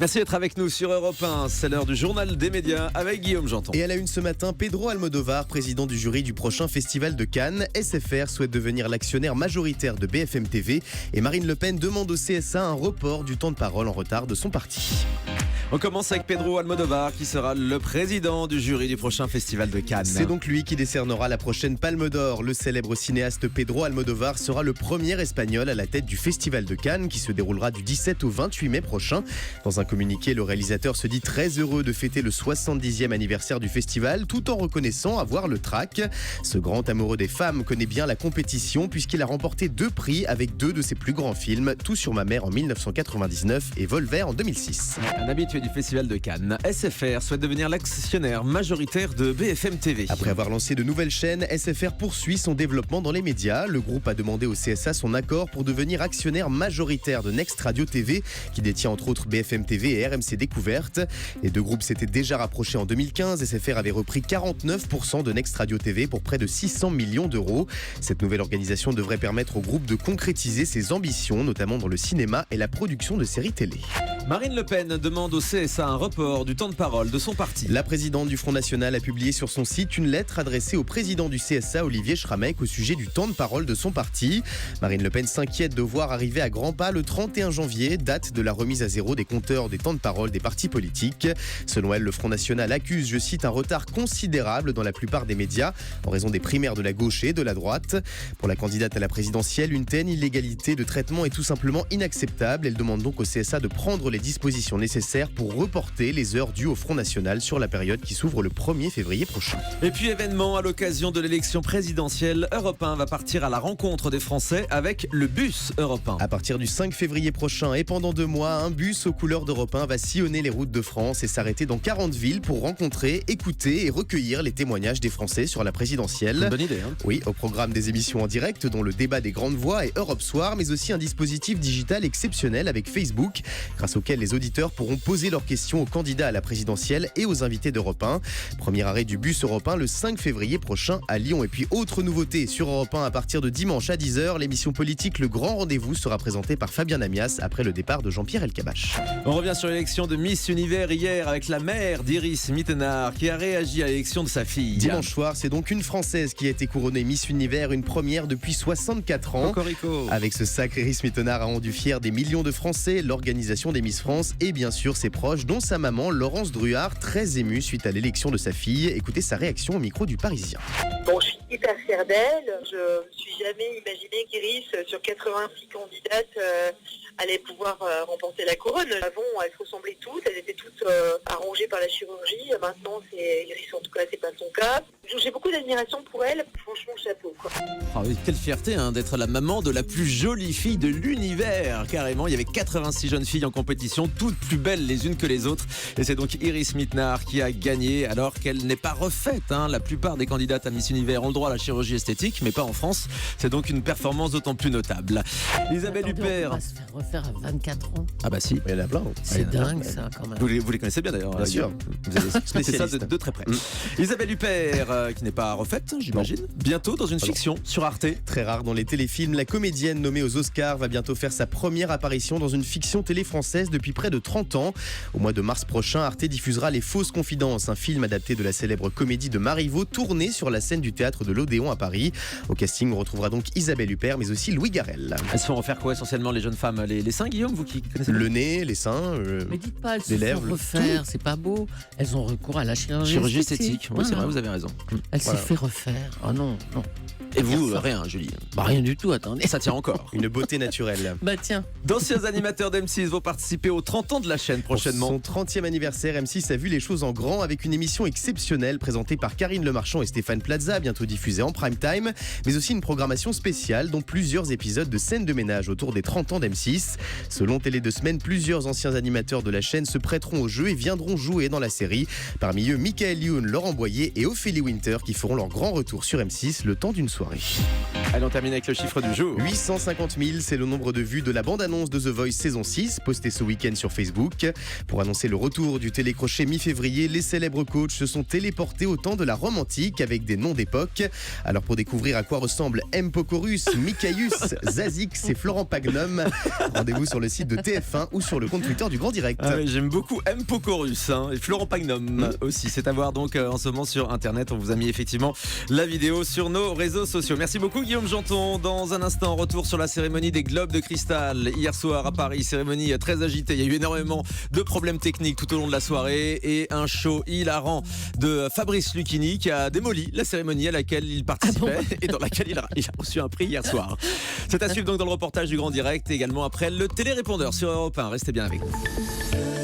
Merci d'être avec nous sur Europe 1. C'est l'heure du journal des médias avec Guillaume Janton. Et à la une ce matin, Pedro Almodovar, président du jury du prochain festival de Cannes. SFR souhaite devenir l'actionnaire majoritaire de BFM TV. Et Marine Le Pen demande au CSA un report du temps de parole en retard de son parti. On commence avec Pedro Almodovar qui sera le président du jury du prochain festival de Cannes. C'est donc lui qui décernera la prochaine Palme d'Or. Le célèbre cinéaste Pedro Almodovar sera le premier espagnol à la tête du festival de Cannes qui se déroulera du 17 au 28 mai prochain. Dans un communiqué, le réalisateur se dit très heureux de fêter le 70e anniversaire du festival tout en reconnaissant avoir le trac. Ce grand amoureux des femmes connaît bien la compétition puisqu'il a remporté 2 prix avec 2 de ses plus grands films, Tout sur ma mère en 1999 et Volver en 2006. Un habitué du festival de Cannes, SFR souhaite devenir l'actionnaire majoritaire de BFM TV. Après avoir lancé de nouvelles chaînes, SFR poursuit son développement dans les médias. Le groupe a demandé au CSA son accord pour devenir actionnaire majoritaire de Next Radio TV, qui détient entre autres BFM TV et RMC Découverte. Les deux groupes s'étaient déjà rapprochés en 2015. SFR avait repris 49% de Next Radio TV pour près de 600 millions d'euros. Cette nouvelle organisation devrait permettre au groupe de concrétiser ses ambitions, notamment dans le cinéma et la production de séries télé. Marine Le Pen demande au CSA un report du temps de parole de son parti. La présidente du Front National a publié sur son site une lettre adressée au président du CSA, Olivier Schramek, au sujet du temps de parole de son parti. Marine Le Pen s'inquiète de voir arriver à grands pas le 31 janvier, date de la remise à zéro des compteurs des temps de parole des partis politiques. Selon elle, le Front National accuse, je cite, un retard considérable dans la plupart des médias en raison des primaires de la gauche et de la droite. Pour la candidate à la présidentielle, une telle illégalité de traitement est tout simplement inacceptable. Elle demande donc au CSA de prendre les dispositions nécessaires pour reporter les heures dues au Front National sur la période qui s'ouvre le 1er février prochain. Et puis événement à l'occasion de l'élection présidentielle, Europe 1 va partir à la rencontre des Français avec le bus Europe 1. À partir du 5 février prochain et pendant 2 mois, un bus aux couleurs d'Europe 1 va sillonner les routes de France et s'arrêter dans 40 villes pour rencontrer, écouter et recueillir les témoignages des Français sur la présidentielle. Une bonne idée, hein ? Oui, au programme des émissions en direct dont le débat des grandes voix et Europe Soir, mais aussi un dispositif digital exceptionnel avec Facebook, grâce auquel les auditeurs pourront poser leurs questions aux candidats à la présidentielle et aux invités d'Europe 1. Premier arrêt du bus Europe 1 le 5 février prochain à Lyon. Et puis autre nouveauté sur Europe 1 à partir de dimanche à 10h, l'émission politique Le Grand Rendez-vous sera présentée par Fabien Amias après le départ de Jean-Pierre Elkabbach. On revient sur l'élection de Miss Univers hier avec la mère d'Iris Mittenard qui a réagi à l'élection de sa fille. Dimanche soir, c'est donc une Française qui a été couronnée Miss Univers, une première depuis 64 ans. Cocorico. Avec ce sacre, Iris Mittenard a rendu fier des millions de Français, l'organisation des Miss France et bien sûr ses proches, dont sa maman Laurence Druard, très émue suite à l'élection de sa fille. Écoutez sa réaction au micro du Parisien. Bon, je suis hyper fière d'elle. Je ne me suis jamais imaginé qu'Iris, sur 86 candidates, allait pouvoir remporter la couronne. Avant, elles se ressemblaient toutes, elles étaient toutes arrangées par la chirurgie. Maintenant, c'est Iris, en tout cas, c'est pas son cas. J'ai beaucoup d'admiration pour elle. Franchement, chapeau, quoi. Oh, oui, quelle fierté d'être la maman de la plus jolie fille de l'univers. Carrément, il y avait 86 jeunes filles en compétition, toutes plus belles les unes que les autres. Et c'est donc Iris Mittenard qui a gagné alors qu'elle n'est pas refaite. La plupart des candidates à Miss Univers ont le droit à la chirurgie esthétique, mais pas en France. C'est donc une performance d'autant plus notable. Isabelle Huppert. On va se faire refaire à 24 ans. Ah bah si. Il y en a plein. C'est dingue ça quand même. Vous les connaissez bien d'ailleurs. Bien sûr. Vous avez spécialisé ça Spécialiste. de très près. Isabelle Huppert, qui n'est pas refaite, j'imagine. Bientôt dans une fiction sur Arte. Très rare dans les téléfilms, la comédienne nommée aux Oscars va bientôt faire sa première apparition dans une fiction télé française depuis près de 30 ans. Au mois de mars prochain, Arte diffusera Les Fausses Confidences, un film adapté de la célèbre comédie de Marivaux, tourné sur la scène du théâtre de l'Odéon à Paris. Au casting, on retrouvera donc Isabelle Huppert, mais aussi Louis Garrel. Elles se font refaire quoi essentiellement les jeunes femmes, les seins, Guillaume, vous qui connaissez Le nez, les seins, Mais dites pas, elles se les font lèvres, refaire, c'est pas beau. Elles ont recours à la chirurgie esthétique. Oui, c'est Voilà. vrai, vous avez raison. Elle Voilà. s'est fait refaire. Oh non, non. Et vous, Faire ça. rien, Julie. Bah rien du tout, attendez. Ça tient encore. une beauté naturelle. Bah tiens. D'anciens animateurs d'M6 vont participer aux 30 ans de la chaîne prochainement. Pour son 30e anniversaire, M6 a vu les choses en grand avec une émission exceptionnelle présentée par Karine Lemarchand et Stéphane Plaza, bientôt diffusée en prime time, mais aussi une programmation spéciale dont plusieurs épisodes de scènes de ménage autour des 30 ans d'M6. Selon Télé 2 Semaines, plusieurs anciens animateurs de la chaîne se prêteront au jeu et viendront jouer dans la série. Parmi eux, Michael Youn, Laurent Boyer et Ophélie Winfrey. Winter qui feront leur grand retour sur M6 le temps d'une soirée. Allez, on termine avec le chiffre du jour. 850 000, c'est le nombre de vues de la bande-annonce de The Voice saison 6, postée ce week-end sur Facebook. Pour annoncer le retour du télécrochet mi-février, les célèbres coachs se sont téléportés au temps de la Rome antique avec des noms d'époque. Alors pour découvrir à quoi ressemblent M. Pocorus, Micaeus, Zazix et Florent Pagnum, rendez-vous sur le site de TF1 ou sur le compte Twitter du Grand Direct. Ah oui, j'aime beaucoup M. Pocorus et Florent Pagnum aussi. C'est à voir donc en ce moment sur Internet. On vous a mis effectivement la vidéo sur nos réseaux sociaux. Merci beaucoup Guillaume Janton. Dans un instant, retour sur la cérémonie des Globes de Cristal. Hier soir à Paris, cérémonie très agitée. Il y a eu énormément de problèmes techniques tout au long de la soirée et un show hilarant de Fabrice Lucchini qui a démoli la cérémonie à laquelle il participait et dans laquelle il a reçu un prix hier soir. C'est à suivre donc dans le reportage du Grand Direct et également après le télérépondeur sur Europe 1. Restez bien avec nous.